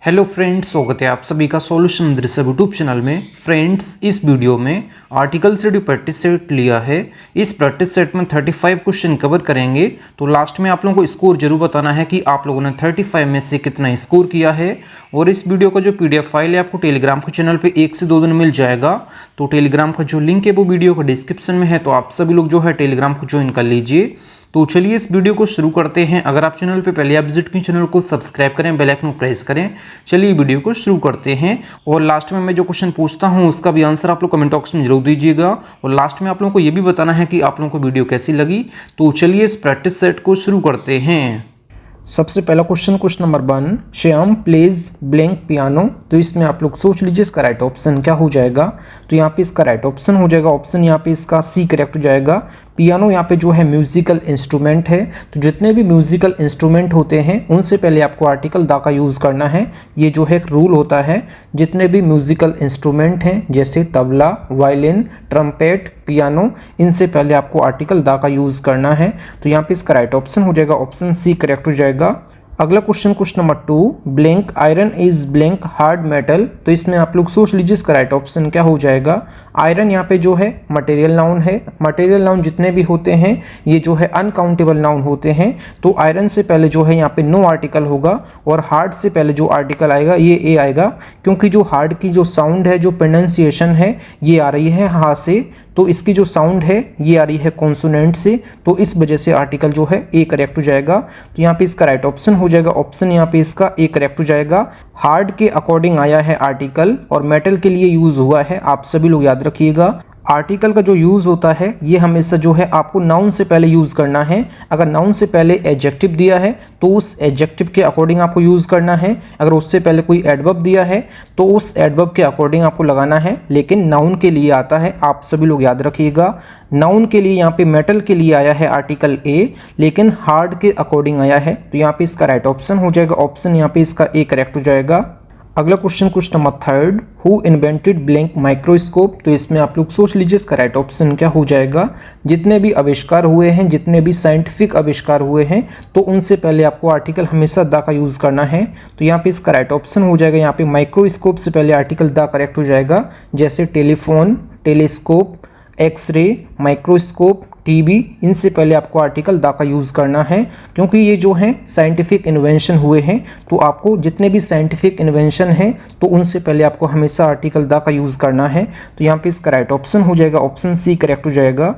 Hello friends, स्वागत है आप सभी का सॉल्यूशन दृश्य यूट्यूब चैनल में। फ्रेंड्स, इस वीडियो में आर्टिकल से जो प्रैक्टिस सेट लिया है, इस प्रैक्टिस सेट में 35 क्वेश्चन कवर करेंगे। तो लास्ट में आप लोगों को स्कोर जरूर बताना है कि आप लोगों ने 35 में से कितना स्कोर किया है। और इस वीडियो का जो PDF फाइल है आपको टेलीग्राम के चैनल पर 1 से 2 दिन मिल जाएगा। तो टेलीग्राम का जो लिंक है वो वीडियो का डिस्क्रिप्शन में है, तो आप सभी लोग जो है टेलीग्राम को ज्वाइन कर लीजिए। तो चलिए इस वीडियो को शुरू करते हैं। अगर आप चैनल पे पहले आप विजिट की चैनल को सब्सक्राइब करें, बेल आइकन को प्रेस करें। चलिए वीडियो को शुरू करते हैं। और लास्ट में मैं जो क्वेश्चन पूछता हूं उसका भी आंसर आप लोग कमेंट बॉक्स में जरूर दीजिएगा। और लास्ट में आप लोगों को ये भी बताना है कि आप लोगों को वीडियो कैसी लगी। तो चलिए इस प्रैक्टिस सेट को शुरू करते हैं। सबसे पहला question number 1, Shyam plays blank piano. तो इसमें आप लोग सोच लीजिए इसका राइट ऑप्शन क्या हो जाएगा। तो यहाँ पे इसका राइट ऑप्शन हो जाएगा, ऑप्शन यहाँ पे इसका सी करेक्ट हो जाएगा। पियानो यहाँ पे जो है म्यूजिकल इंस्ट्रूमेंट है। तो जितने भी म्यूजिकल इंस्ट्रूमेंट होते हैं उनसे पहले आपको आर्टिकल दा का यूज़ करना है। ये जो है एक रूल होता है, जितने भी म्यूजिकल इंस्ट्रूमेंट हैं जैसे तबला, वायलिन, ट्रम्पेट, पियानो, इनसे पहले आपको आर्टिकल दा का यूज़ करना है। तो यहाँ पे इसका राइट ऑप्शन हो जाएगा, ऑप्शन सी करेक्ट हो जाएगा। अगला question number 2, blank iron is blank hard metal. तो इसमें आप लोग सोच लीजिए इसका राइट ऑप्शन क्या हो जाएगा। आयरन यहाँ पे जो है मटेरियल नाउन है। मटेरियल नाउन जितने भी होते हैं ये जो है अनकाउंटेबल नाउन होते हैं। तो आयरन से पहले जो है यहाँ पे नो आर्टिकल होगा और हार्ड से पहले जो आर्टिकल आएगा ये ए आएगा, क्योंकि जो हार्ड की जो साउंड है, जो प्रोनाउंसिएशन है, ये आ रही है हा से। तो इसकी जो साउंड है ये आ रही है कॉन्सोनेंट से। तो इस वजह से आर्टिकल जो है ए करेक्ट हो जाएगा। तो यहाँ पे इसका राइट ऑप्शन हो जाएगा, ऑप्शन यहाँ पे इसका ए करेक्ट हो जाएगा। हार्ड के अकॉर्डिंग आया है आर्टिकल और मेटल के लिए यूज हुआ है, आप सभी लोग याद रखिएगा। आर्टिकल का जो यूज़ होता है ये हमेशा जो है आपको नाउन से पहले यूज़ करना है। अगर नाउन से पहले एडजेक्टिव दिया है तो उस एडजेक्टिव के अकॉर्डिंग आपको यूज़ करना है। अगर उससे पहले कोई एडवर्ब दिया है तो उस एडवर्ब के अकॉर्डिंग आपको लगाना है। लेकिन नाउन के लिए आता है, आप सभी लोग याद रखिएगा। नाउन के लिए यहाँ पे मेटल के लिए आया है आर्टिकल ए, लेकिन हार्ड के अकॉर्डिंग आया है। तो यहाँ पे इसका राइट ऑप्शन हो जाएगा, ऑप्शन यहाँ पे इसका ए करेक्ट हो जाएगा। अगला question number 3, who invented blank microscope. तो इसमें आप लोग सोच लीजिए इसका राइट ऑप्शन क्या हो जाएगा। जितने भी आविष्कार हुए हैं, जितने भी साइंटिफिक आविष्कार हुए हैं, तो उनसे पहले आपको आर्टिकल हमेशा दा का यूज़ करना है। तो यहाँ पे इसका राइट ऑप्शन हो जाएगा, यहाँ पे माइक्रोस्कोप से पहले आर्टिकल दा करेक्ट हो जाएगा। जैसे telephone, telescope, x-ray, microscope, TV, इनसे पहले आपको आर्टिकल दा का यूज़ करना है, क्योंकि ये जो हैं साइंटिफिक इन्वेंशन हुए हैं। तो आपको जितने भी साइंटिफिक इन्वेंशन हैं तो उनसे पहले आपको हमेशा आर्टिकल दा का यूज़ करना है। तो यहाँ पे इसका राइट ऑप्शन हो जाएगा, ऑप्शन सी करेक्ट हो जाएगा।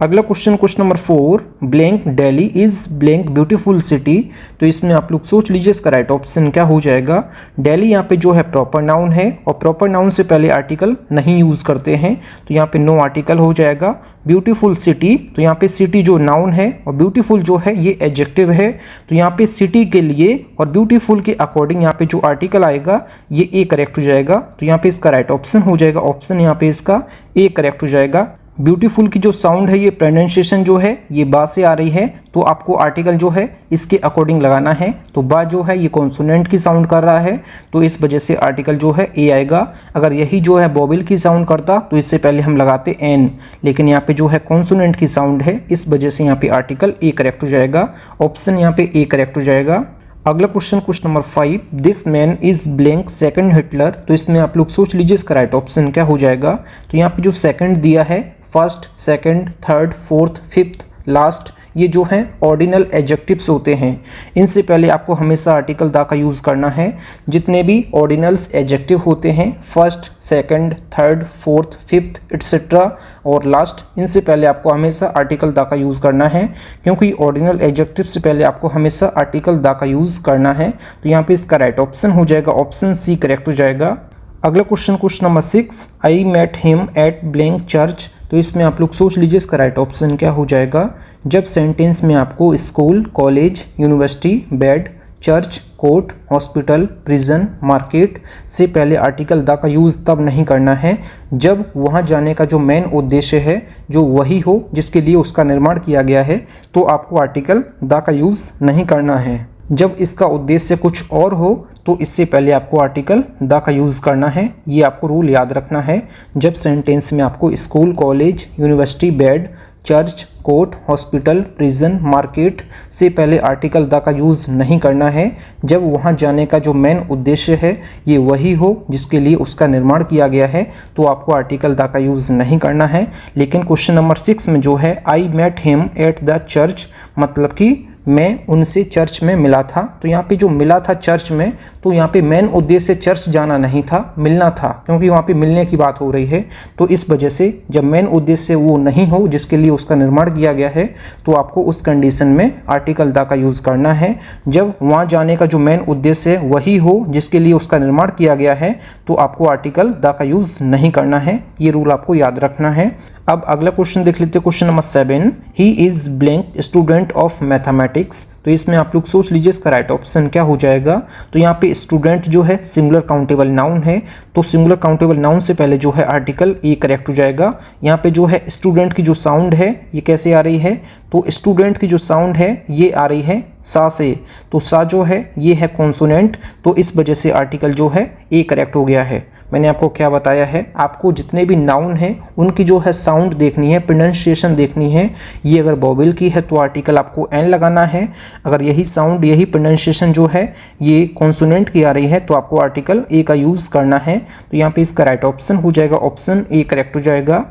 अगला question number 4, blank Delhi is blank beautiful city. तो इसमें आप लोग सोच लीजिए इसका राइट ऑप्शन क्या हो जाएगा। दिल्ली यहाँ पे जो है प्रॉपर नाउन है और प्रॉपर नाउन से पहले आर्टिकल नहीं यूज़ करते हैं। तो यहाँ पे नो आर्टिकल हो जाएगा। ब्यूटीफुल सिटी, तो यहाँ पे सिटी जो नाउन है और ब्यूटीफुल जो है ये एडजेक्टिव है। तो यहाँ पे सिटी के लिए और ब्यूटीफुल के अकॉर्डिंग यहाँ पे जो आर्टिकल आएगा ये ए करेक्ट हो जाएगा। तो यहाँ पे इसका राइट ऑप्शन हो जाएगा, ऑप्शन यहाँ पे इसका ए करेक्ट हो जाएगा। ब्यूटीफुल की जो साउंड है, ये प्रोनाउंसिएशन जो है ये बा से आ रही है, तो आपको आर्टिकल जो है इसके अकॉर्डिंग लगाना है। तो बा जो है ये कॉन्सोनेंट की साउंड कर रहा है, तो इस वजह से आर्टिकल जो है ए आएगा। अगर यही जो है वोवेल की साउंड करता तो इससे पहले हम लगाते एन, लेकिन यहाँ पे जो है कॉन्सोनेंट की साउंड है, इस वजह से यहाँ पे आर्टिकल ए करेक्ट हो जाएगा, ऑप्शन यहाँ पे ए करेक्ट हो जाएगा। अगला question number 5, this man is blank second Hitler. तो इसमें आप लोग सोच लीजिए इसका राइट ऑप्शन क्या हो जाएगा। तो यहाँ पे जो सेकंड दिया है, first, second, third, fourth, fifth, last, ये जो हैं ऑर्डिनल एडजेक्टिव्स होते हैं। इनसे पहले आपको हमेशा आर्टिकल दा का यूज़ करना है। जितने भी ऑर्डिनल्स एडजेक्टिव होते हैं, first, second, third, fourth, fifth etcetera और लास्ट, इनसे पहले आपको हमेशा आर्टिकल दा का यूज़ करना है, क्योंकि ऑर्डिनल एडजेक्टिव से पहले आपको हमेशा आर्टिकल दा का यूज़ करना है। तो यहाँ पे इसका राइट ऑप्शन हो जाएगा, ऑप्शन सी करेक्ट हो जाएगा। अगला question number 6, I met him at blank church. तो इसमें आप लोग सोच लीजिए इसका राइट ऑप्शन क्या हो जाएगा। जब सेंटेंस में आपको school, college, university, bed, church, court, hospital, prison, market से पहले आर्टिकल दा का यूज़ तब नहीं करना है जब वहाँ जाने का जो मेन उद्देश्य है जो वही हो जिसके लिए उसका निर्माण किया गया है, तो आपको आर्टिकल दा का यूज़ नहीं करना है। जब इसका उद्देश्य कुछ और हो तो इससे पहले आपको आर्टिकल द का यूज़ करना है। ये आपको रूल याद रखना है। जब सेंटेंस में आपको school, college, university, bed, church, court, hospital, prison, market से पहले आर्टिकल द का यूज़ नहीं करना है जब वहाँ जाने का जो मेन उद्देश्य है ये वही हो जिसके लिए उसका निर्माण किया गया है, तो आपको आर्टिकल द का यूज़ नहीं करना है। लेकिन क्वेश्चन नंबर 6 में जो है I met him at the church, मतलब कि मैं उनसे चर्च में मिला था, तो यहाँ पे जो मिला था चर्च में, तो यहाँ पे मेन उद्देश्य चर्च जाना नहीं था, मिलना था, क्योंकि वहाँ पे मिलने की बात हो रही है। तो इस वजह से जब मेन उद्देश्य वो नहीं हो जिसके लिए उसका निर्माण किया गया है, तो आपको उस कंडीशन में आर्टिकल द का यूज़ करना है। जब वहाँ जाने का जो मेन उद्देश्य है वही हो जिसके लिए उसका निर्माण किया गया है, तो आपको आर्टिकल द का यूज़ नहीं करना है। ये रूल आपको याद रखना है। अब अगला क्वेश्चन देख लेते हैं, question number 7, he is blank student of mathematics. तो इसमें आप लोग सोच लीजिए इसका राइट ऑप्शन क्या हो जाएगा। तो यहाँ पे स्टूडेंट जो है सिंगुलर काउंटेबल नाउन है, तो सिंगुलर काउंटेबल नाउन से पहले जो है आर्टिकल ए करेक्ट हो जाएगा। यहाँ पे जो है स्टूडेंट की जो साउंड है ये कैसे आ रही है, तो स्टूडेंट की जो साउंड है ये आ रही है सा से, तो सा जो है ये है कॉन्सोनेंट, तो इस वजह से आर्टिकल जो है ए करेक्ट हो गया है। मैंने आपको क्या बताया है, आपको जितने भी नाउन हैं उनकी जो है साउंड देखनी है, प्रोनाउंसिएशन देखनी है। ये अगर वोवेल की है तो आर्टिकल आपको एन लगाना है, अगर यही साउंड यही प्रोनाउंसिएशन जो है ये कॉन्सोनेंट की आ रही है तो आपको आर्टिकल ए का यूज़ करना है। तो यहाँ पे इसका राइट ऑप्शन हो जाएगा ऑप्शन ए करेक्ट हो जाएगा।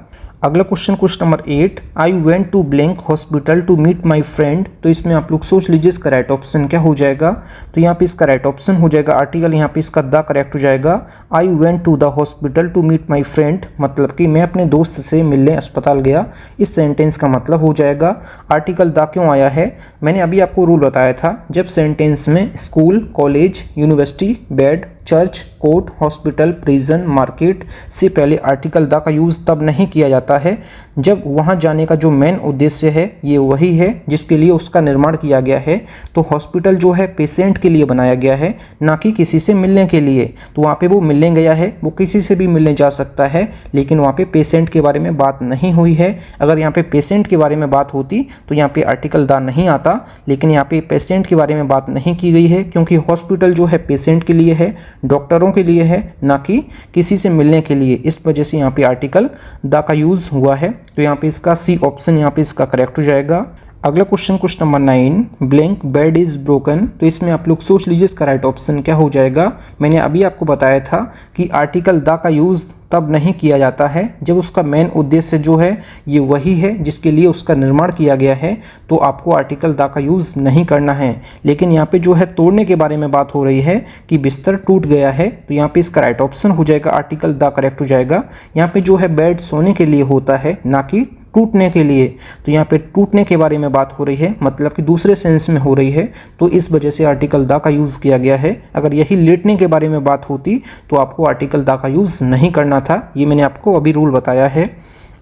अगला question number 8, I went to blank hospital to meet my friend. तो इसमें आप लोग सोच लीजिए इसका राइट ऑप्शन क्या हो जाएगा। तो यहाँ पे इसका राइट ऑप्शन हो जाएगा आर्टिकल, यहाँ पे इसका द करेक्ट हो जाएगा। I went to the hospital to meet my friend, मतलब कि मैं अपने दोस्त से मिलने अस्पताल गया। इस सेंटेंस का मतलब हो जाएगा आर्टिकल द क्यों आया है। मैंने अभी आपको रूल बताया था, जब सेंटेंस में school, college, university, bed, church, court, hospital, prison, market से पहले आर्टिकल द का यूज़ तब नहीं किया जाता है जब वहाँ जाने का जो मेन उद्देश्य है ये वही है जिसके लिए उसका निर्माण किया गया है। तो हॉस्पिटल जो है पेशेंट के लिए बनाया गया है, ना कि किसी से मिलने के लिए। तो वहाँ पे वो मिलने गया है, वो किसी से भी मिलने जा सकता है, लेकिन वहाँ पे पेशेंट के बारे में बात नहीं हुई है। अगर यहाँ पे पेशेंट के बारे में बात होती तो यहाँ पे आर्टिकल द नहीं आता, लेकिन यहाँ पे पेशेंट के बारे में बात नहीं की गई है, क्योंकि हॉस्पिटल जो है पेशेंट के लिए है, डॉक्टरों के लिए है, ना कि किसी से मिलने के लिए। इस वजह से यहाँ पे आर्टिकल द का यूज़ हुआ है। तो यहाँ पे इसका सी ऑप्शन यहाँ पे इसका करेक्ट हो जाएगा। अगला question number 9, blank bed is broken. तो इसमें आप लोग सोच लीजिए इसका राइट ऑप्शन क्या हो जाएगा। मैंने अभी आपको बताया था कि आर्टिकल द का यूज़ तब नहीं किया जाता है जब उसका मेन उद्देश्य जो है ये वही है जिसके लिए उसका निर्माण किया गया है, तो आपको आर्टिकल द का यूज़ नहीं करना है। लेकिन यहाँ पे जो है तोड़ने के बारे में बात हो रही है कि बिस्तर टूट गया है, तो यहाँ पे इसका राइट ऑप्शन हो जाएगा आर्टिकल द करेक्ट हो जाएगा। यहाँ पे जो है बेड सोने के लिए होता है, ना कि टूटने के लिए। तो यहाँ पे टूटने के बारे में बात हो रही है, मतलब कि दूसरे सेंस में हो रही है, तो इस वजह से आर्टिकल द का यूज़ किया गया है। अगर यही लेटने के बारे में बात होती तो आपको आर्टिकल द का यूज़ नहीं करना था। ये मैंने आपको अभी रूल बताया है।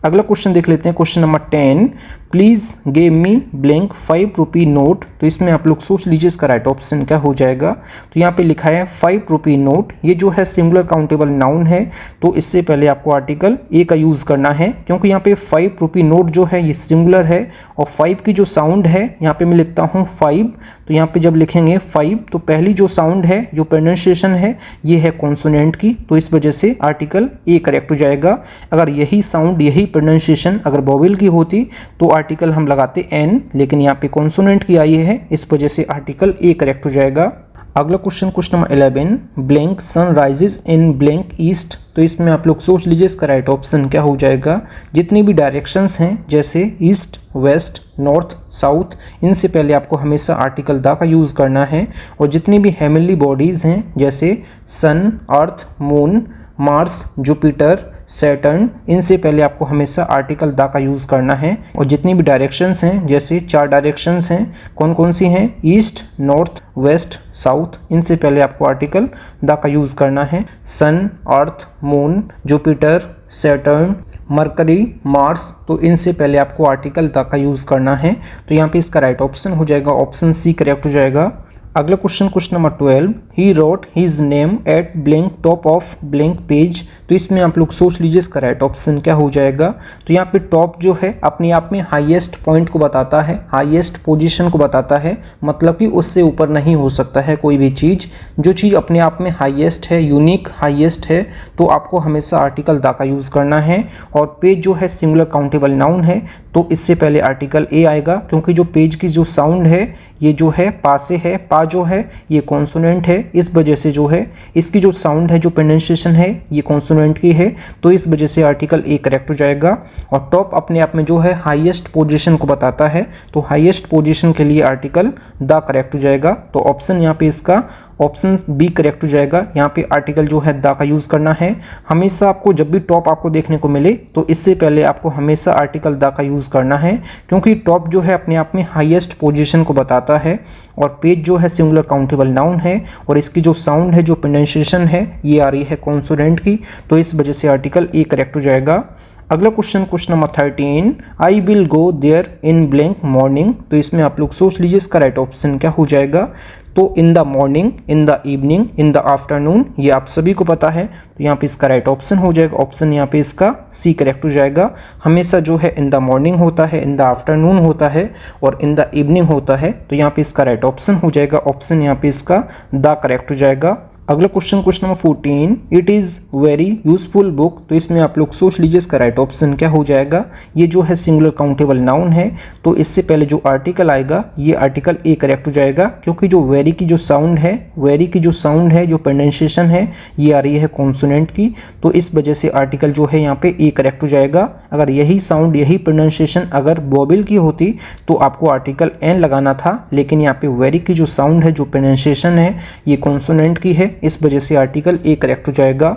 अगला क्वेश्चन देख लेते हैं, question number 10, please give me blank 5 rupee note. तो इसमें आप लोग सोच लीजिए इसका राइट ऑप्शन क्या हो जाएगा। तो यहाँ पे लिखा है 5 रुपी नोट, ये जो है सिंगुलर काउंटेबल नाउन है, तो इससे पहले आपको आर्टिकल ए का यूज़ करना है, क्योंकि यहाँ पे 5 रुपी नोट जो है ये सिंगुलर है और 5 की जो साउंड है यहाँ पे मैं लिखता हूँ 5। तो यहाँ पे जब लिखेंगे 5 तो पहली जो साउंड है, जो प्रोनाउंसिएशन है, ये है कॉन्सोनेंट की, तो इस वजह से आर्टिकल ए करेक्ट हो जाएगा। अगर यही साउंड यही प्रोनाउंसिएशन अगर वोवेल की होती तो आर्टिकल हम लगाते एन, लेकिन यहाँ पे कॉन्सोनेंट की आई है, इस वजह से आर्टिकल ए करेक्ट हो जाएगा। अगला question number 11, blank sun rises in blank east. तो इसमें आप लोग सोच लीजिए इसका राइट ऑप्शन क्या हो जाएगा। जितनी भी डायरेक्शंस हैं जैसे ईस्ट, वेस्ट, नॉर्थ, साउथ, इनसे पहले आपको हमेशा आर्टिकल द का यूज़ करना है। और जितनी भी हेवनली बॉडीज़ हैं जैसे सन, earth, moon, Mars, Jupiter, Saturn, इनसे पहले आपको हमेशा आर्टिकल द का यूज़ करना है। और जितनी भी डायरेक्शंस हैं जैसे 4 डायरेक्शंस हैं, कौन कौन सी हैं, ईस्ट, नॉर्थ, वेस्ट, साउथ, इनसे पहले आपको आर्टिकल द का यूज़ करना है। Sun, earth, moon, Jupiter, Saturn, Mercury, Mars, तो इनसे पहले आपको आर्टिकल द का यूज़ करना है। तो यहाँ पे इसका राइट ऑप्शन हो जाएगा ऑप्शन सी करेक्ट हो जाएगा। अगला question number 12, he wrote his name at blank top of blank page. तो तो इसमें आप लोग सोच लीजिए इसका राइट ऑप्शन क्या हो जाएगा। तो यहाँ पे टॉप जो है अपने आप में हाईएस्ट पॉइंट को बताता है, हाईएस्ट पोजीशन को बताता है, मतलब कि उससे ऊपर नहीं हो सकता है कोई भी चीज़। जो चीज़ अपने आप में हाईएस्ट है, यूनिक हाईएस्ट है, तो आपको हमेशा आर्टिकल द का यूज़ करना है। और पेज जो है सिंगुलर काउंटेबल नाउन है, तो इससे पहले आर्टिकल ए आएगा, क्योंकि जो पेज की जो साउंड है ये जो है पा से है, पा जो है ये कॉन्सोनेंट है, इस वजह से जो है इसकी जो साउंड है, जो प्रोनाउंसिएशन है ये कॉन्सोनेंट की है, तो इस वजह से आर्टिकल ए करेक्ट हो जाएगा। और टॉप अपने आप में जो है हाईएस्ट पोजीशन को बताता है, तो हाईएस्ट पोजीशन के लिए आर्टिकल द करेक्ट हो जाएगा। तो ऑप्शन यहाँ पे इसका ऑप्शन बी करेक्ट हो जाएगा। यहाँ पे आर्टिकल जो है द का यूज़ करना है। हमेशा आपको जब भी टॉप आपको देखने को मिले तो इससे पहले आपको हमेशा आर्टिकल द का यूज़ करना है, क्योंकि टॉप जो है अपने आप में हाईएस्ट पोजीशन को बताता है और पेज जो है सिंगुलर काउंटेबल नाउन है और इसकी जो साउंड है, जो प्रोनाउंसिएशन है ये आ रही है कॉन्सोनेंट की, तो इस वजह से आर्टिकल ए करेक्ट हो जाएगा। अगला question number 13, I will go there in blank morning. तो इसमें आप लोग सोच लीजिए इसका राइट ऑप्शन क्या हो जाएगा। तो in the morning, in the evening, in the afternoon, ये आप सभी को पता है, तो यहाँ पे इसका राइट ऑप्शन हो जाएगा, ऑप्शन यहाँ पे इसका सी करेक्ट हो जाएगा। हमेशा जो है इन द मॉर्निंग होता है, इन द आफ्टरनून होता है और इन द इवनिंग होता है, तो यहाँ पे इसका राइट ऑप्शन हो जाएगा, ऑप्शन यहाँ पे इसका द करेक्ट हो जाएगा। अगला question number 14, it is very useful book. तो इसमें आप लोग सोच लीजिए इसका राइट ऑप्शन क्या हो जाएगा। ये जो है सिंगुलर काउंटेबल नाउन है, तो इससे पहले जो आर्टिकल आएगा ये आर्टिकल ए करेक्ट हो जाएगा, क्योंकि जो वेरी की जो साउंड है, वेरी की जो साउंड है, जो प्रोनाउंसिएशन है ये आ रही है कॉन्सोनेंट की, तो इस वजह से आर्टिकल जो है यहाँ पे ए करेक्ट हो जाएगा। अगर यही साउंड, यही प्रोनाउंसिएशन अगर वोवेल की होती तो आपको आर्टिकल एन लगाना था, लेकिन यहाँ पे वेरी की जो साउंड है, जो प्रोनाउंसिएशन है ये कॉन्सोनेंट की है, इस वजह से आर्टिकल ए करेक्ट हो जाएगा।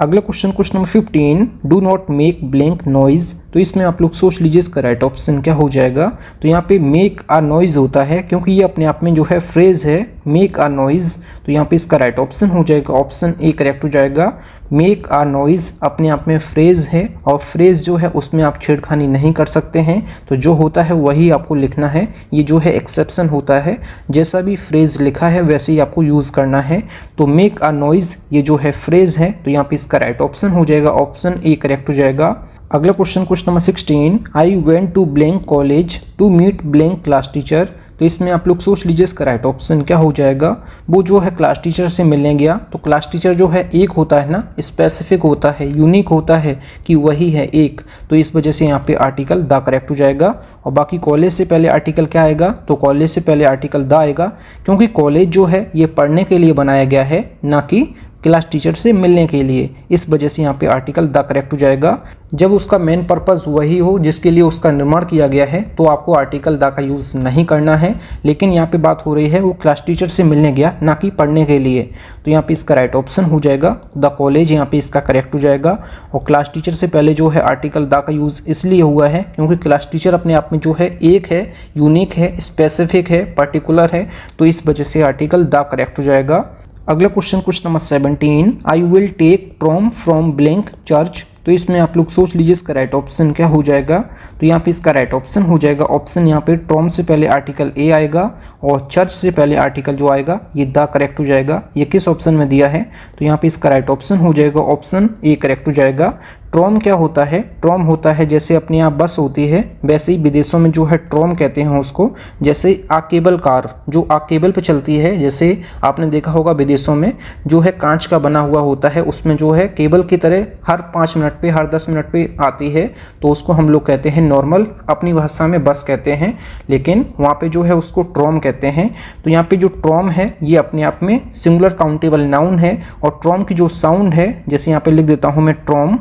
अगला question number 15, do not make blank noise. तो इसमें आप लोग सोच लीजिए इसका राइट ऑप्शन क्या हो जाएगा। तो यहाँ पे मेक आ नॉइज होता है, क्योंकि ये अपने आप में जो है फ्रेज है, मेक आ नॉइज, तो यहाँ पे इसका राइट ऑप्शन हो जाएगा, ऑप्शन ए करेक्ट हो जाएगा। मेक आ नॉइज अपने आप में फ्रेज है और फ्रेज जो है उसमें आप छेड़खानी नहीं कर सकते हैं, तो जो होता है वही आपको लिखना है। ये जो है एक्सेप्शन होता है, जैसा भी फ्रेज लिखा है वैसे ही आपको यूज़ करना है। तो मेक आ नॉइज ये जो है फ्रेज है, तो यहाँ पे इसका राइट ऑप्शन हो जाएगा, ऑप्शन ए करेक्ट हो जाएगा। अगला question number 16, I went to blank college to meet blank class teacher. तो इसमें आप लोग सोच लीजिए इसका राइट ऑप्शन क्या हो जाएगा। वो जो है क्लास टीचर से मिलने गया, तो क्लास टीचर जो है एक होता है ना, स्पेसिफिक होता है, यूनिक होता है कि वही है एक, तो इस वजह से यहाँ पे आर्टिकल द करेक्ट हो जाएगा। और बाकी कॉलेज से पहले आर्टिकल क्या आएगा, तो कॉलेज से पहले आर्टिकल द आएगा, क्योंकि कॉलेज जो है ये पढ़ने के लिए बनाया गया है, ना कि क्लास टीचर से मिलने के लिए, इस वजह से यहाँ पे आर्टिकल द करेक्ट हो जाएगा। जब उसका मेन पर्पस वही हो जिसके लिए उसका निर्माण किया गया है, तो आपको आर्टिकल द का यूज़ नहीं करना है, लेकिन यहाँ पे बात हो रही है वो क्लास टीचर से मिलने गया, ना कि पढ़ने के लिए, तो यहाँ पे इसका राइट ऑप्शन हो जाएगा द कॉलेज, यहाँ पे इसका करेक्ट हो जाएगा। और क्लास टीचर से पहले जो है आर्टिकल द का यूज़ इसलिए हुआ है क्योंकि क्लास टीचर अपने आप में जो है एक है, यूनिक है, स्पेसिफिक है, पर्टिकुलर है, तो इस वजह से आर्टिकल द करेक्ट हो जाएगा। अगला question number 17, I will take tram from blank church. तो इसमें आप लोग सोच लीजिए इसका राइट ऑप्शन क्या हो जाएगा। तो यहाँ पे इसका राइट ऑप्शन हो जाएगा, ऑप्शन यहाँ पे ट्रॉम से पहले आर्टिकल ए आएगा और चर्च से पहले आर्टिकल जो आएगा ये द करेक्ट हो जाएगा। ये किस ऑप्शन में दिया है, तो यहाँ पे इसका राइट ऑप्शन हो जाएगा, ऑप्शन ए करेक्ट हो जाएगा। ट्रॉम क्या होता है, ट्रॉम होता है जैसे अपने यहाँ बस होती है, वैसे ही विदेशों में जो है ट्रॉम कहते हैं उसको। जैसे आकेबल कार जो आकेबल पे चलती है, जैसे आपने देखा होगा विदेशों में जो है कांच का बना हुआ होता है, उसमें जो है केबल की तरह हर 5 मिनट पे, हर 10 मिनट पे आती है, तो उसको हम लोग कहते हैं नॉर्मल, अपनी भाषा में बस कहते हैं, लेकिन वहाँ पे जो है उसको ट्रॉम कहते हैं। तो यहाँ पे जो ट्रॉम है ये अपने आप में सिंगुलर काउंटेबल नाउन है और ट्रॉम की जो साउंड है, जैसे यहाँ पे लिख देता हूँ मैं ट्रॉम,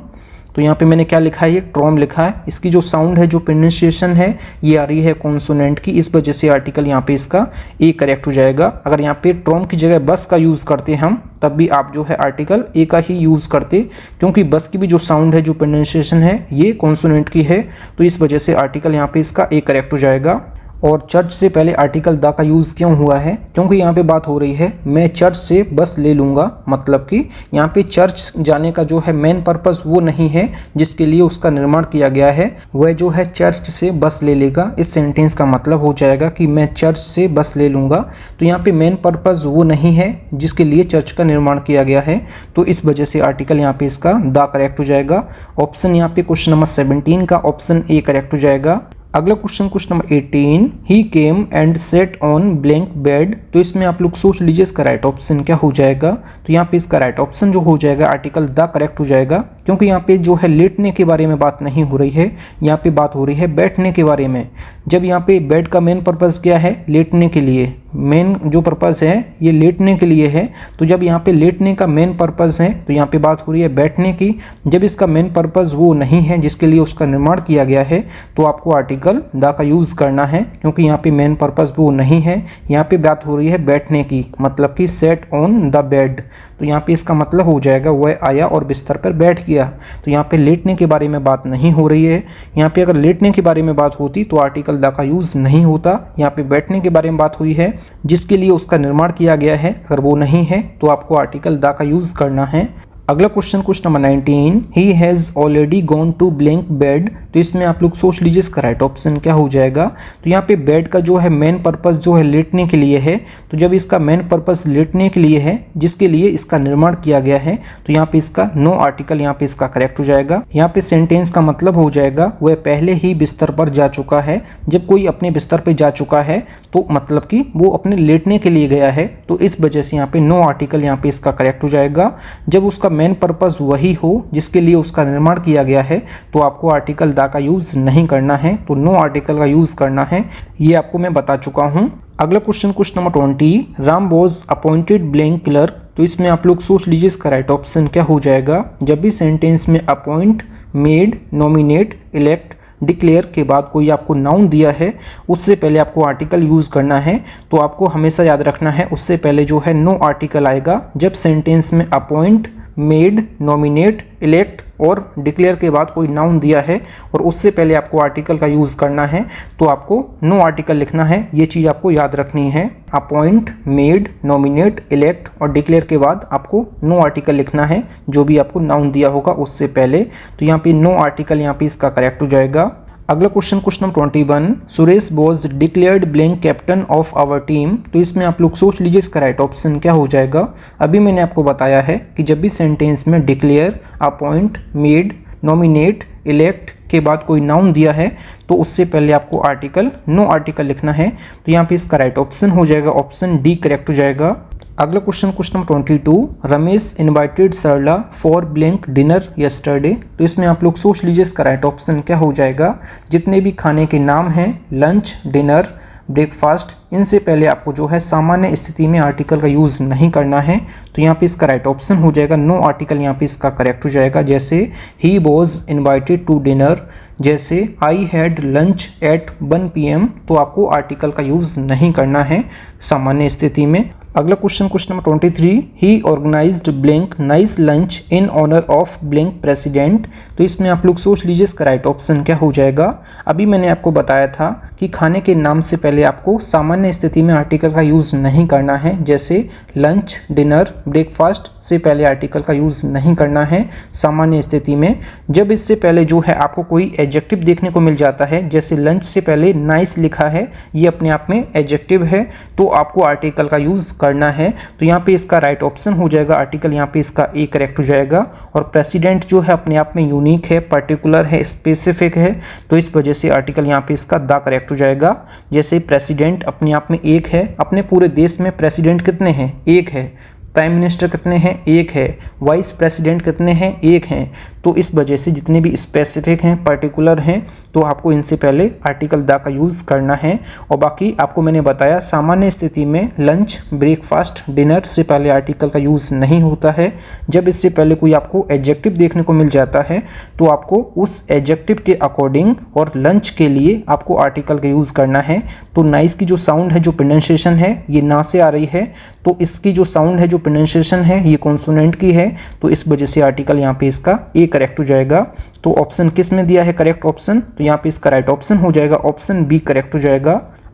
तो यहाँ पे मैंने क्या लिखा है, ये ट्रॉम लिखा है। इसकी जो साउंड है, जो प्रोनाउंसिएशन है ये आ रही है कॉन्सोनेंट की, इस वजह से आर्टिकल यहाँ पे इसका ए करेक्ट हो जाएगा। अगर यहाँ पे ट्रॉम की जगह बस का यूज़ करते हम, तब भी आप जो है आर्टिकल ए का ही यूज़ करते, क्योंकि बस की भी जो साउंड है, जो प्रोनाउंसिएशन है ये कॉन्सोनेंट की है, तो इस वजह से आर्टिकल यहाँ पे इसका ए करेक्ट हो जाएगा। और चर्च से पहले आर्टिकल द का यूज़ क्यों हुआ है? क्योंकि यहाँ पे बात हो रही है मैं चर्च से बस ले लूँगा, मतलब कि यहाँ पे चर्च जाने का जो है मेन पर्पस वो नहीं है जिसके लिए उसका निर्माण किया गया है, वह जो है चर्च से बस ले लेगा। इस सेंटेंस का मतलब हो जाएगा कि मैं चर्च से बस ले लूँगा। तो यहाँ पे मेन पर्पस वो नहीं है जिसके लिए चर्च का निर्माण किया गया है, तो इस वजह से आर्टिकल यहाँ पे इसका द करेक्ट हो जाएगा। ऑप्शन यहाँ पे क्वेश्चन नंबर 17 का ऑप्शन ए करेक्ट हो जाएगा। अगला question number 18, he came and set on blank bed. तो इसमें आप लोग सोच लीजिए इसका राइट ऑप्शन क्या हो जाएगा। तो यहाँ पे इसका राइट ऑप्शन जो हो जाएगा आर्टिकल द करेक्ट हो जाएगा, क्योंकि यहाँ पे जो है लेटने के बारे में बात नहीं हो रही है, यहाँ पे बात हो रही है बैठने के बारे में। जब यहाँ पे बेड का मेन पर्पज़ क्या है? लेटने के लिए। मेन जो पर्पज़ है ये लेटने के लिए है, तो जब यहाँ पे लेटने का मेन पर्पज़ है तो यहाँ पे बात हो रही है बैठने की। जब इसका मेन पर्पज़ वो नहीं है जिसके लिए उसका निर्माण किया गया है तो आपको आर्टिकल द का यूज़ करना है, क्योंकि यहाँ पे मेन पर्पज़ वो नहीं है। यहाँ पे बात हो रही है बैठने की, मतलब कि सेट ऑन द बेड। तो यहाँ पे इसका मतलब हो जाएगा वह आया और बिस्तर पर बैठ गया। तो यहाँ पे लेटने के बारे में बात नहीं हो रही है। यहाँ पे अगर लेटने के बारे में बात होती तो आर्टिकल द का यूज़ नहीं होता। यहाँ पे बैठने के बारे में बात हुई है जिसके लिए उसका निर्माण किया गया है, अगर वो नहीं है तो आपको आर्टिकल द का यूज़ करना है। अगला question number 19, he has already gone to blank bed. तो इसमें आप लोग सोच लीजिए इसका राइट ऑप्शन क्या हो जाएगा। तो यहाँ पे बेड का जो है मेन पर्पस जो है लेटने के लिए है, तो जब इसका मेन पर्पस लेटने के लिए है जिसके लिए इसका निर्माण किया गया है तो यहाँ पे इसका नो आर्टिकल यहाँ पे इसका करेक्ट हो जाएगा। यहाँ पे सेंटेंस का मतलब हो जाएगा वह पहले ही बिस्तर पर जा चुका है। जब कोई अपने बिस्तर पर जा चुका है तो मतलब कि वो अपने लेटने के लिए गया है, तो इस वजह से यहाँ पे नो आर्टिकल यहाँ पे इसका करेक्ट हो जाएगा। जब उसका मेन पर्पस वही हो जिसके लिए उसका निर्माण किया गया है तो आपको आर्टिकल द का यूज़ नहीं करना है, तो नो आर्टिकल का यूज़ करना है। ये आपको मैं बता चुका हूँ। अगला question number 20, Ram was appointed blank clerk. तो इसमें आप लोग सोच लीजिए इसका राइट ऑप्शन क्या हो जाएगा। जब भी सेंटेंस में appoint, made, nominate, elect, declare के बाद कोई आपको नाउन दिया है उससे पहले आपको आर्टिकल यूज़ करना है, तो आपको हमेशा याद रखना है उससे पहले जो है नो आर्टिकल आएगा। जब सेंटेंस में अपॉइंट, मेड, नॉमिनेट, इलेक्ट और डिक्लेयर के बाद कोई नाउन दिया है और उससे पहले आपको आर्टिकल का यूज़ करना है तो आपको नो आर्टिकल लिखना है। ये चीज़ आपको याद रखनी है। अपॉइंट, मेड, नॉमिनेट, इलेक्ट और डिक्लेयर के बाद आपको नो आर्टिकल लिखना है जो भी आपको नाउन दिया होगा उससे पहले। तो यहाँ पे नो आर्टिकल यहाँ पे इसका करेक्ट हो जाएगा। अगला question number 21, Suresh was declared blank captain of our team. तो इसमें आप लोग सोच लीजिए इसका राइट ऑप्शन क्या हो जाएगा। अभी मैंने आपको बताया है कि जब भी सेंटेंस में declare, appoint, made, nominate, elect के बाद कोई नाउन दिया है तो उससे पहले आपको आर्टिकल नो आर्टिकल लिखना है, तो यहाँ पे इसका राइट ऑप्शन हो जाएगा ऑप्शन डी करेक्ट हो जाएगा। अगला question number 22, Ramesh invited Sarla for blank dinner yesterday. तो इसमें आप लोग सोच लीजिए इसका राइट ऑप्शन क्या हो जाएगा। जितने भी खाने के नाम हैं, लंच, डिनर, ब्रेकफास्ट, इनसे पहले आपको जो है सामान्य स्थिति में आर्टिकल का यूज़ नहीं करना है, तो यहाँ पे इसका राइट ऑप्शन हो जाएगा नो आर्टिकल यहाँ पे इसका करेक्ट हो जाएगा। जैसे ही वॉज इनवाइटेड टू डिनर, जैसे I had lunch at 1 PM, तो आपको आर्टिकल का यूज़ नहीं करना है सामान्य स्थिति में। अगला question number 23, he organised blank nice lunch in honour of blank president. तो इसमें आप लोग सोच लीजिए इसका राइट ऑप्शन क्या हो जाएगा। अभी मैंने आपको बताया था कि खाने के नाम से पहले आपको सामान्य स्थिति में आर्टिकल का यूज़ नहीं करना है। जैसे लंच, डिनर, ब्रेकफास्ट से पहले आर्टिकल का यूज़ नहीं करना है सामान्य स्थिति में। जब इससे पहले जो है आपको कोई एडजेक्टिव देखने को मिल जाता है, जैसे लंच से पहले नाइस लिखा है, ये अपने आप में एडजेक्टिव है, तो आपको आर्टिकल का यूज़ करना है। तो यहाँ पे इसका राइट ऑप्शन हो जाएगा आर्टिकल यहाँ पे इसका ए करेक्ट हो जाएगा। और प्रेसिडेंट जो है अपने आप में यूनिक है, पर्टिकुलर है, स्पेसिफिक है, तो इस वजह से आर्टिकल यहाँ पे इसका द करेक्ट हो जाएगा। जैसे प्रेसिडेंट अपने आप में एक है, अपने पूरे देश में प्रेसिडेंट कितने हैं? एक है। प्राइम मिनिस्टर कितने हैं? एक है। वाइस प्रेसिडेंट कितने हैं? एक हैं। तो इस वजह से जितने भी स्पेसिफिक हैं, पर्टिकुलर हैं, तो आपको इनसे पहले आर्टिकल द का यूज़ करना है। और बाकी आपको मैंने बताया सामान्य स्थिति में लंच, ब्रेकफास्ट, डिनर से पहले आर्टिकल का यूज़ नहीं होता है। जब इससे पहले कोई आपको एडजेक्टिव देखने को मिल जाता है तो आपको उस एडजेक्टिव के अकॉर्डिंग और लंच के लिए आपको आर्टिकल का यूज़ करना है। तो नाइस की जो साउंड है, जो प्रोनाउंसिएशन है, ये ना से आ रही है, तो इसकी जो साउंड है, जो प्रोनाउंसिएशन है, ये कॉन्सोनेंट की है, तो इस वजह से आर्टिकल यहाँ पे इसका ए करेक्ट हो जाएगा। तो ऑप्शन किस में दिया है करेक्ट ऑप्शन? तो यहाँ पे इसका राइट ऑप्शन हो जाएगा ऑप्शन बी करेक्ट हो जाएगा।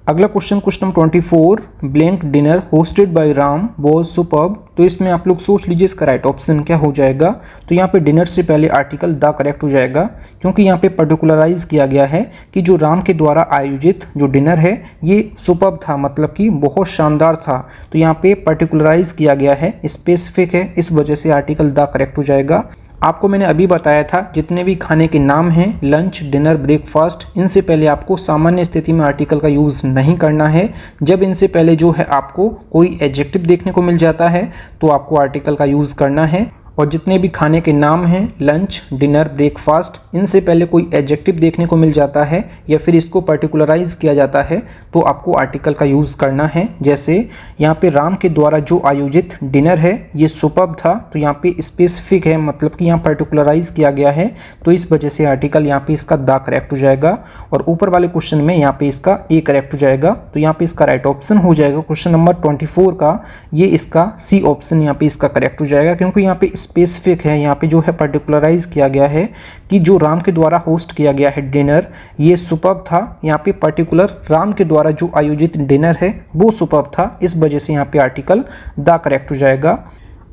अगला question number 24, blank dinner hosted by Ram was superb. तो इसमें आप लोग सोच लीजिए इसका राइट ऑप्शन क्या हो जाएगा। तो यहाँ पे डिनर से पहले आर्टिकल द करेक्ट हो जाएगा, क्योंकि यहाँ पे पर्टिकुलराइज किया गया है कि जो राम के द्वारा आयोजित जो डिनर है ये सुपर्ब था, मतलब कि बहुत शानदार था। तो यहाँ पे पर्टिकुलराइज किया गया है, स्पेसिफिक है, इस वजह से आर्टिकल द करेक्ट हो जाएगा। आपको मैंने अभी बताया था जितने भी खाने के नाम हैं, लंच, डिनर, ब्रेकफास्ट, इनसे पहले आपको सामान्य स्थिति में आर्टिकल का यूज़ नहीं करना है। जब इनसे पहले जो है आपको कोई एडजेक्टिव देखने को मिल जाता है तो आपको आर्टिकल का यूज़ करना है। और जितने भी खाने के नाम हैं, लंच, डिनर, ब्रेकफास्ट, इनसे पहले कोई एडजेक्टिव देखने को मिल जाता है या फिर इसको पर्टिकुलराइज किया जाता है तो आपको आर्टिकल का यूज़ करना है। जैसे यहाँ पे राम के द्वारा जो आयोजित डिनर है ये सुपर्ब था, तो यहाँ पे स्पेसिफिक है, मतलब कि यहाँ पर्टिकुलराइज किया गया है, तो इस वजह से आर्टिकल यहाँ पे इसका द करेक्ट हो जाएगा। और ऊपर वाले क्वेश्चन में यहाँ पे इसका ए करेक्ट हो जाएगा, तो यहाँ पे इसका राइट ऑप्शन हो जाएगा क्वेश्चन नंबर 24 का, ये इसका सी ऑप्शन यहाँ पे इसका करेक्ट हो जाएगा, क्योंकि यहाँ पे स्पेसिफिक है, यहाँ पे जो है पर्टिकुलराइज किया गया है कि जो राम के द्वारा होस्ट किया गया है डिनर ये सुपर्ब था। यहाँ पे पर्टिकुलर राम के द्वारा जो आयोजित डिनर है वो सुपर्ब था, इस वजह से यहाँ पे आर्टिकल द करेक्ट हो जाएगा।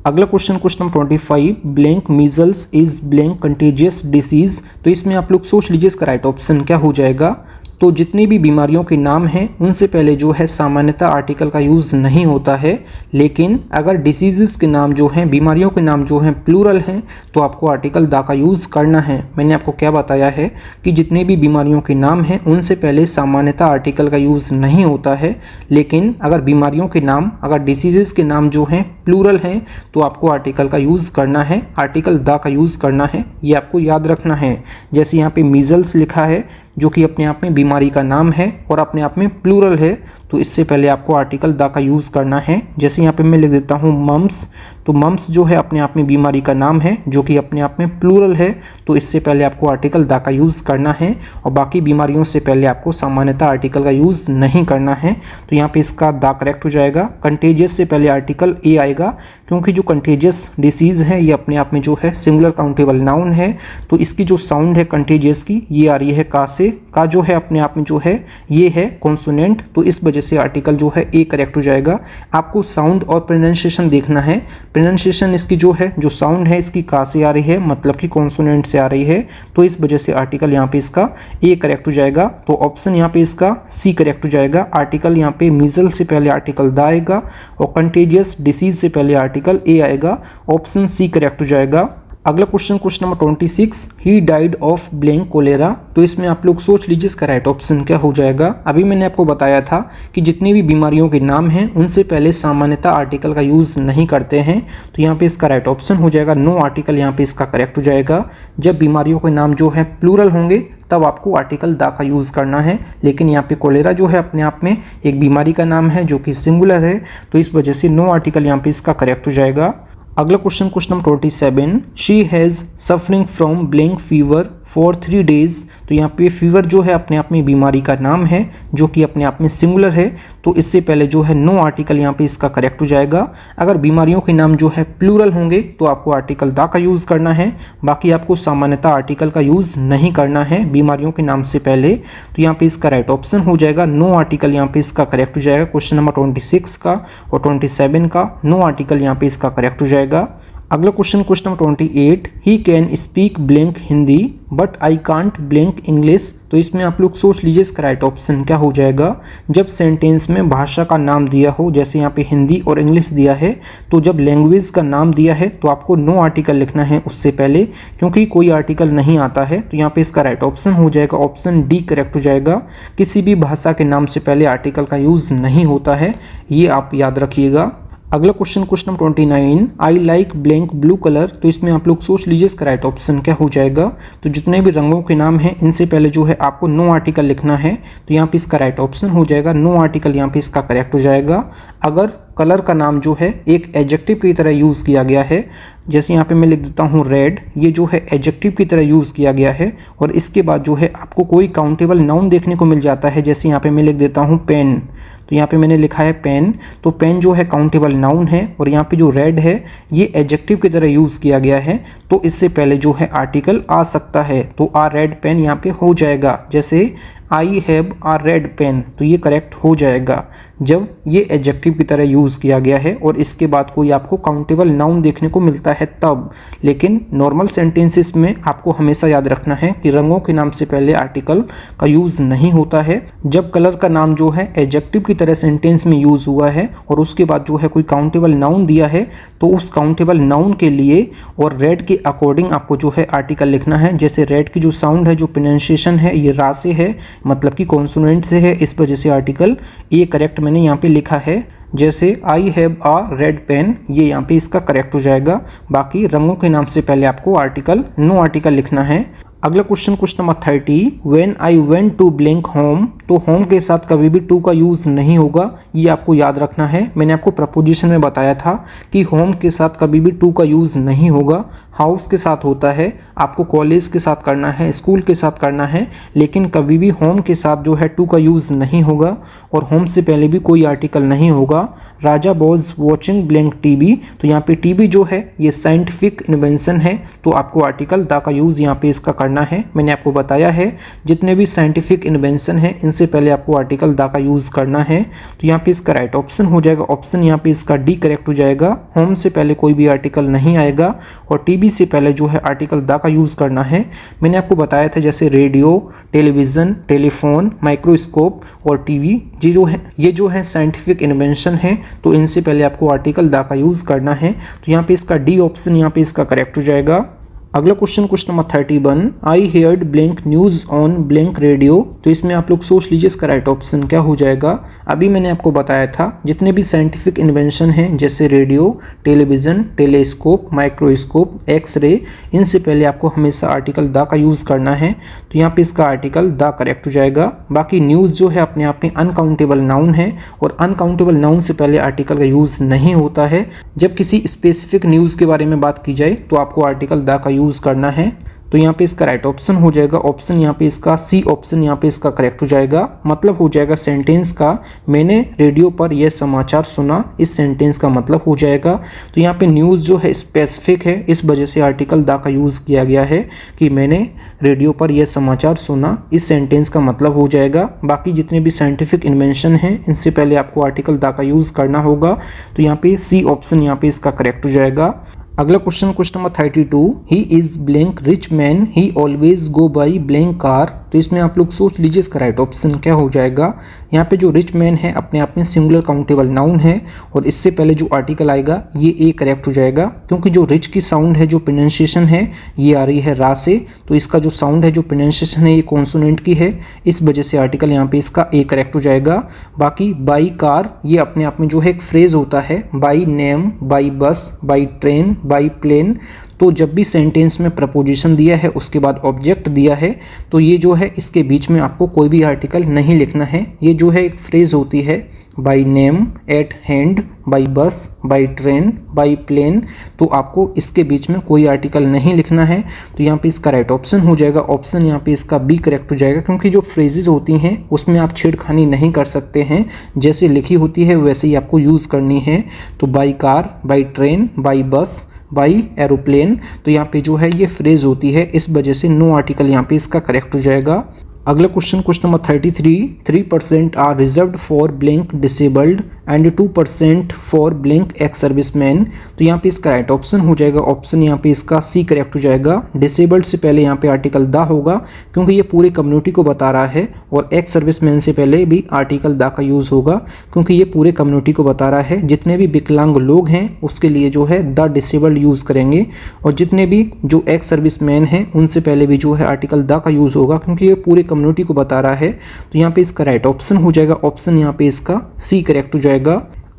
अगला question number 25, blank measles is blank contagious disease. तो इसमें आप लोग सोच लीजिए इसका राइट ऑप्शन क्या हो जाएगा। तो जितनी भी बीमारियों के नाम हैं उनसे पहले जो है सामान्यतः आर्टिकल का यूज़ नहीं होता है, लेकिन अगर डिसीजेस के नाम जो हैं, बीमारियों के नाम जो हैं प्लूरल हैं तो आपको आर्टिकल द का यूज़ करना है। मैंने आपको क्या बताया है कि जितनी भी बीमारियों के नाम हैं उनसे पहले सामान्यतः आर्टिकल का यूज़ नहीं होता है, लेकिन अगर बीमारियों के नाम, अगर डिसीजेस के नाम जो हैं प्लूरल हैं तो आपको आर्टिकल का यूज़ करना है, आर्टिकल द का यूज़ करना है, ये आपको याद रखना है। जैसे यहाँ पे मीजल्स लिखा है जो कि अपने आप में बीमारी का नाम है और अपने आप में प्लूरल है, तो इससे पहले आपको आर्टिकल द का यूज़ करना है। जैसे यहाँ पे मैं लिख देता हूँ मम्स, तो मम्स जो है अपने आप में बीमारी का नाम है जो कि अपने आप में प्लूरल है, तो इससे पहले आपको आर्टिकल द का यूज़ करना है। और बाकी बीमारियों से पहले आपको सामान्यतः आर्टिकल का यूज़ नहीं करना है, तो यहाँ पे इसका द करेक्ट हो जाएगा। कंटेजियस से पहले आर्टिकल ए आएगा, क्योंकि जो कंटेजियस डिसीज़ है ये अपने आप में जो है सिंगुलर काउंटेबल नाउन है, तो इसकी जो साउंड है कंटेजियस की ये आ रही है का से, का जो है अपने आप में जो है ये है कॉन्सोनेंट, तो इस वजह से आर्टिकल जो है ए करेक्ट हो जाएगा। आपको साउंड और प्रोनाउंसिएशन देखना है। प्रोनाउंसिएशन इसकी जो है, जो साउंड है इसकी का से आ रही है, मतलब कि कॉन्सोनेंट से आ रही है, तो इस वजह से आर्टिकल यहाँ पे इसका ए करेक्ट हो जाएगा। तो ऑप्शन यहाँ पे इसका सी करेक्ट हो जाएगा। आर्टिकल यहाँ पे मीजल से पहले आर्टिकल द आएगा और कंटेजियस डिसीज से पहले आर्टिकल ए आएगा, ऑप्शन सी करेक्ट हो जाएगा। अगला question number 26, he died of blank cholera. तो इसमें आप लोग सोच लीजिए इसका राइट ऑप्शन क्या हो जाएगा। अभी मैंने आपको बताया था कि जितनी भी बीमारियों के नाम हैं उनसे पहले सामान्यतः आर्टिकल का यूज़ नहीं करते हैं, तो यहाँ पे इसका राइट ऑप्शन हो जाएगा नो आर्टिकल, यहाँ पे इसका करेक्ट हो जाएगा। जब बीमारियों के नाम जो है प्लूरल होंगे तब आपको आर्टिकल द का यूज़ करना है, लेकिन यहाँ पे कोलेरा जो है अपने आप में एक बीमारी का नाम है जो कि सिंगुलर है, तो इस वजह से नो आर्टिकल यहाँ पे इसका करेक्ट हो जाएगा। अगला question number 27, she has suffering from blank fever for 3 days। तो यहाँ पे फीवर जो है अपने आप में बीमारी का नाम है जो कि अपने आप में सिंगुलर है, तो इससे पहले जो है नो आर्टिकल यहाँ पे इसका करेक्ट हो जाएगा। अगर बीमारियों के नाम जो है प्लूरल होंगे तो आपको आर्टिकल द का यूज़ करना है, बाकी आपको सामान्यतः आर्टिकल का यूज़ नहीं करना है बीमारियों के नाम से पहले, तो यहाँ पे इसका राइट ऑप्शन हो जाएगा नो आर्टिकल, यहाँ पे इसका करेक्ट हो जाएगा। क्वेश्चन नंबर 26 का और 27 का नो आर्टिकल यहाँ पे इसका करेक्ट हो जाएगा। अगला question number 28, he can speak blank Hindi but I can't blank English. तो इसमें आप लोग सोच लीजिए इसका राइट ऑप्शन क्या हो जाएगा। जब सेंटेंस में भाषा का नाम दिया हो, जैसे यहाँ पे हिंदी और इंग्लिश दिया है, तो जब लैंग्वेज का नाम दिया है तो आपको नो आर्टिकल लिखना है उससे पहले, क्योंकि कोई आर्टिकल नहीं आता है, तो यहाँ पे इसका राइट ऑप्शन हो जाएगा ऑप्शन डी करेक्ट हो जाएगा। किसी भी भाषा के नाम से पहले आर्टिकल का यूज़ नहीं होता है, ये आप याद रखिएगा। अगला question number 29, I like blank blue colour. तो इसमें आप लोग सोच लीजिए इसका राइट ऑप्शन क्या हो जाएगा। तो जितने भी रंगों के नाम हैं इनसे पहले जो है आपको नो आर्टिकल लिखना है, तो यहाँ पे इसका राइट ऑप्शन हो जाएगा नो आर्टिकल, यहाँ पे इसका करेक्ट हो जाएगा। अगर कलर का नाम जो है एक एडजेक्टिव की तरह यूज़ किया गया है, जैसे यहाँ पे मैं लिख देता हूँ रेड, ये जो है एडजेक्टिव की तरह यूज़ किया गया है, और इसके बाद जो है आपको कोई काउंटेबल नाउन देखने को मिल जाता है, जैसे यहाँ पे मैं लिख देता हूँ पेन, तो यहाँ पे मैंने लिखा है पेन, तो पेन जो है काउंटेबल नाउन है, और यहाँ पे जो रेड है ये एडजेक्टिव की तरह यूज़ किया गया है, तो इससे पहले जो है आर्टिकल आ सकता है, तो आ रेड पेन यहाँ पे हो जाएगा। जैसे I have a red pen, तो ये करेक्ट हो जाएगा जब ये एडजेक्टिव की तरह यूज़ किया गया है और इसके बाद कोई आपको काउंटेबल नाउन देखने को मिलता है तब। लेकिन नॉर्मल सेंटेंसेस में आपको हमेशा याद रखना है कि रंगों के नाम से पहले आर्टिकल का यूज़ नहीं होता है। जब कलर का नाम जो है एडजेक्टिव की तरह सेंटेंस में यूज़ हुआ है और उसके बाद जो है कोई काउंटेबल नाउन दिया है तो उस काउंटेबल नाउन के लिए और रेड के अकॉर्डिंग आपको जो है आर्टिकल लिखना है। जैसे रेड की जो साउंड है, जो प्रोनाउंसिएशन है, ये रा से है, मतलब कि कॉन्सोनेंट से है, इस वजह से आर्टिकल ये करेक्ट मैंने यहाँ पे लिखा है। जैसे I have a red pen, ये यहाँ पे इसका करेक्ट हो जाएगा। बाकी रंगों के नाम से पहले आपको आर्टिकल, नो आर्टिकल लिखना है। अगला question number 30, when I went to blank home, तो होम के साथ कभी भी टू का यूज़ नहीं होगा, ये आपको याद रखना है। मैंने आपको प्रपोजिशन में बताया था कि होम के साथ कभी भी टू का यूज़ नहीं होगा। हाउस के साथ होता है, आपको कॉलेज के साथ करना है, स्कूल के साथ करना है, लेकिन कभी भी होम के साथ जो है टू का यूज़ नहीं होगा और होम से पहले भी कोई आर्टिकल नहीं होगा। राजा वॉज वॉचिंग ब्लैंक टीवी, तो यहाँ पे टीवी जो है ये साइंटिफिक इन्वेंशन है, तो आपको आर्टिकल द का यूज़ यहाँ पे इसका करना है। मैंने आपको बताया है जितने भी साइंटिफिक इन्वेंशन है इनसे पहले आपको आर्टिकल द का यूज़ करना है। तो यहाँ पे इसका राइट ऑप्शन हो जाएगा, ऑप्शन यहाँ पे इसका डी करेक्ट हो जाएगा। होम से पहले कोई भी आर्टिकल नहीं आएगा और टीवी से पहले जो है आर्टिकल द का यूज़ करना है। मैंने आपको बताया था जैसे रेडियो, टेलीविज़न, टेलीफोन, माइक्रोस्कोप और टीवी, ये जो है साइंटिफिक इन्वेंशन है, तो इनसे पहले आपको आर्टिकल द का यूज़ करना है। तो यहाँ पे इसका डी ऑप्शन यहाँ पे इसका करेक्ट हो जाएगा। अगला question number 31, I heard blank news on blank radio, तो इसमें आप लोग सोच लीजिए इसका राइट ऑप्शन क्या हो जाएगा। अभी मैंने आपको बताया था जितने भी साइंटिफिक इन्वेंशन हैं जैसे radio, television, telescope, microscope, x-ray, इनसे पहले आपको हमेशा आर्टिकल द का यूज़ करना है। तो यहाँ पे इसका आर्टिकल द करेक्ट हो जाएगा। बाकी न्यूज़ जो है अपने आप में अनकाउंटेबल नाउन है और अनकाउंटेबल नाउन से पहले आर्टिकल का यूज़ नहीं होता है। जब किसी स्पेसिफिक न्यूज़ के बारे में बात की जाए तो आपको आर्टिकल द का यूज़ करना है। तो यहाँ पे इसका राइट ऑप्शन हो जाएगा, ऑप्शन यहाँ पे इसका सी ऑप्शन यहाँ पे इसका करेक्ट हो जाएगा। मतलब हो जाएगा सेंटेंस का मैंने रेडियो पर यह समाचार सुना, इस सेंटेंस का मतलब हो जाएगा। तो यहाँ पे न्यूज़ जो है स्पेसिफिक है, इस वजह से आर्टिकल द का यूज़ किया गया है कि मैंने रेडियो पर यह समाचार सुना, इस सेंटेंस का मतलब हो जाएगा। बाकी जितने भी साइंटिफिक इन्वेंशन हैं इनसे पहले आपको आर्टिकल द का यूज़ करना होगा। तो यहाँ पे सी ऑप्शन यहाँ पे इसका करेक्ट हो जाएगा। अगला question number 32, he is blank rich man, he always go by blank car, तो इसमें आप लोग सोच लीजिए इसका राइट ऑप्शन क्या हो जाएगा। यहाँ पे जो रिच मैन है अपने आप में सिंगुलर काउंटेबल नाउन है और इससे पहले जो आर्टिकल आएगा ये ए करेक्ट हो जाएगा, क्योंकि जो रिच की साउंड है, जो प्रोनाउंसिएशन है, ये आ रही है रा से, तो इसका जो साउंड है, जो प्रोनाउंसिएशन है, ये कॉन्सोनेंट की है, इस वजह से आर्टिकल यहाँ पे इसका ए करेक्ट हो जाएगा। बाकी बाई कार ये अपने आप में जो है एक फ्रेज होता है, by name, by bus, by train, by plane, तो जब भी सेंटेंस में प्रपोजिशन दिया है उसके बाद ऑब्जेक्ट दिया है तो ये जो है इसके बीच में आपको कोई भी आर्टिकल नहीं लिखना है। ये जो है एक फ्रेज होती है, by name, at hand, by bus, by train, by plane, तो आपको इसके बीच में कोई आर्टिकल नहीं लिखना है। तो यहाँ पे इसका राइट ऑप्शन हो जाएगा, ऑप्शन यहाँ पे इसका बी करेक्ट हो जाएगा, क्योंकि जो फ्रेजेस होती हैं उसमें आप छेड़खानी नहीं कर सकते हैं, जैसे लिखी होती है वैसे ही आपको यूज़ करनी है। तो by car, by train, by bus, by aeroplane, तो यहाँ पे जो है ये फ्रेज होती है, इस वजह से नो आर्टिकल यहाँ पे इसका करेक्ट हो जाएगा। अगला question number 33, 3% are reserved for blank disabled and 2% for blank ex servicemen, तो यहाँ पे इसका राइट ऑप्शन हो जाएगा, ऑप्शन यहाँ पे इसका सी करेक्ट हो जाएगा। डिसेबल्ड से पहले यहाँ पे आर्टिकल द होगा क्योंकि ये पूरे कम्युनिटी को बता रहा है, और एक्स सर्विसमैन से पहले भी आर्टिकल द का यूज़ होगा क्योंकि ये पूरे कम्युनिटी को बता रहा है। जितने भी विकलांग लोग हैं उसके लिए जो है द डिसेबल्ड यूज़ करेंगे, और जितने भी जो एक्स सर्विसमैन हैं उनसे पहले भी जो है आर्टिकल द का यूज़ होगा क्योंकि ये पूरे कम्युनिटी को बता रहा है। तो यहाँ पे इसका राइट ऑप्शन हो जाएगा, ऑप्शन यहाँ पे इसका सी करेक्ट हो जाएगा।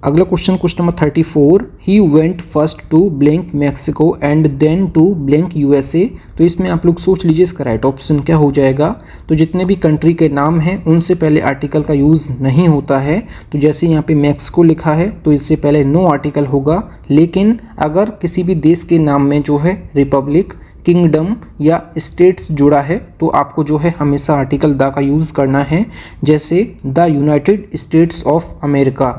अगला question number 34, he went first to blank Mexico and then to blank USA, तो इसमें आप लोग सोच लीजिए इसका राइट ऑप्शन क्या हो जाएगा। तो जितने भी कंट्री के नाम हैं उनसे पहले आर्टिकल का यूज़ नहीं होता है, तो जैसे यहाँ पे मैक्सिको लिखा है तो इससे पहले नो आर्टिकल होगा, लेकिन अगर किसी भी देश के नाम में जो है रिपब्लिक, किंगडम या स्टेट्स जुड़ा है तो आपको जो है हमेशा आर्टिकल द का यूज़ करना है। जैसे the United states of America,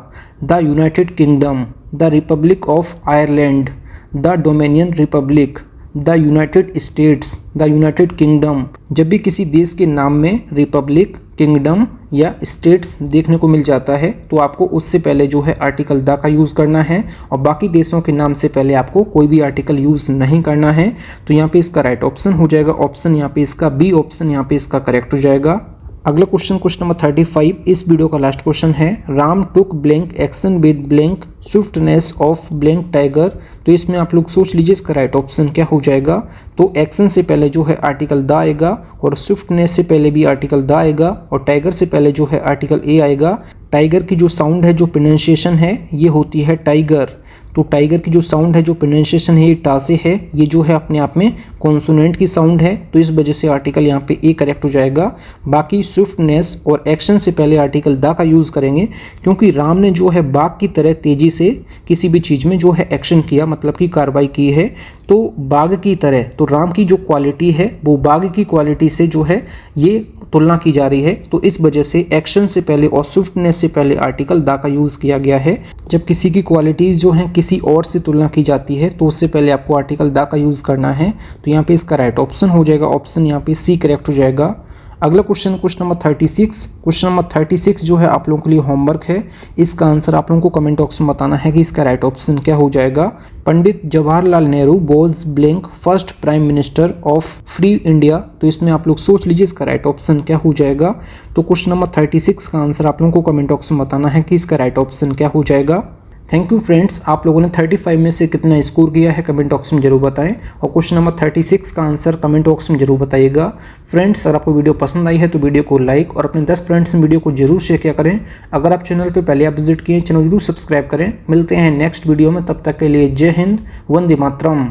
the United kingdom, the Republic of Ireland, the dominion Republic, the United states, the United kingdom. जब भी किसी देश के नाम में रिपब्लिक, किंगडम या स्टेट्स देखने को मिल जाता है, तो आपको उससे पहले जो है आर्टिकल द का यूज़ करना है और बाकी देशों के नाम से पहले आपको कोई भी आर्टिकल यूज़ नहीं करना है। तो यहाँ पे इसका राइट ऑप्शन हो जाएगा ऑप्शन यहाँ पे इसका बी ऑप्शन यहाँ पे इसका करेक्ट हो जाएगा। अगला क्वेश्चन नंबर 35 इस वीडियो का लास्ट क्वेश्चन है। Ram took blank action with blank swiftness of blank tiger. तो इसमें आप लोग सोच लीजिए इसका राइट ऑप्शन क्या हो जाएगा। तो एक्शन से पहले जो है आर्टिकल द आएगा और स्विफ्टनेस से पहले भी आर्टिकल द आएगा और टाइगर से पहले जो है आर्टिकल ए आएगा। टाइगर की जो साउंड है, जो प्रोनाउंसिएशन है, ये होती है टाइगर। तो टाइगर की जो साउंड है, जो प्रोनाउंसिएशन है, ये टा से है, ये जो है अपने आप में कॉन्सोनेंट की साउंड है, तो इस वजह से आर्टिकल यहाँ पे ए करेक्ट हो जाएगा। बाकी स्विफ्टनेस और एक्शन से पहले आर्टिकल द का यूज़ करेंगे क्योंकि राम ने जो है बाघ की तरह तेज़ी से किसी भी चीज़ में जो है एक्शन किया, मतलब कि कार्रवाई की है, तो बाघ की तरह। तो राम की जो क्वालिटी है वो बाघ की क्वालिटी से जो है ये तुलना की जा रही है, तो इस वजह से एक्शन से पहले और स्विफ्टनेस से पहले आर्टिकल द का यूज़ किया गया है। जब किसी की क्वालिटीज़ जो हैं किसी और से तुलना की जाती है तो उससे पहले आपको आर्टिकल द का यूज़ करना है। तो यहाँ पे इसका राइट ऑप्शन हो जाएगा ऑप्शन यहाँ पे सी करेक्ट हो जाएगा। अगला क्वेश्चन नंबर 36। क्वेश्चन नंबर 36 जो है आप लोगों के लिए होमवर्क है। इसका आंसर आप लोगों को कमेंट बॉक्स में बताना है कि इसका राइट ऑप्शन क्या हो जाएगा। Pandit Jawaharlal Nehru was blank first prime minister of free India. तो इसमें आप लोग सोच लीजिए इसका राइट ऑप्शन क्या हो जाएगा। तो क्वेश्चन नंबर 36 का आंसर आप लोगों को कमेंट बॉक्स में बताना है कि इसका राइट ऑप्शन क्या हो जाएगा। थैंक यू फ्रेंड्स, आप लोगों ने 35 में से कितना स्कोर किया है कमेंट बॉक्स में जरूर बताएं और क्वेश्चन नंबर 36 का आंसर कमेंट बॉक्स में जरूर बताइएगा। फ्रेंड्स, अगर आपको वीडियो पसंद आई है तो वीडियो को लाइक और अपने 10 फ्रेंड्स में वीडियो को जरूर शेयर किया करें। अगर आप चैनल पर पहले आप विजिट किए, चैनल जरूर सब्सक्राइब करें। मिलते हैं नेक्स्ट वीडियो में, तब तक के लिए जय हिंद, वंदे मातरम।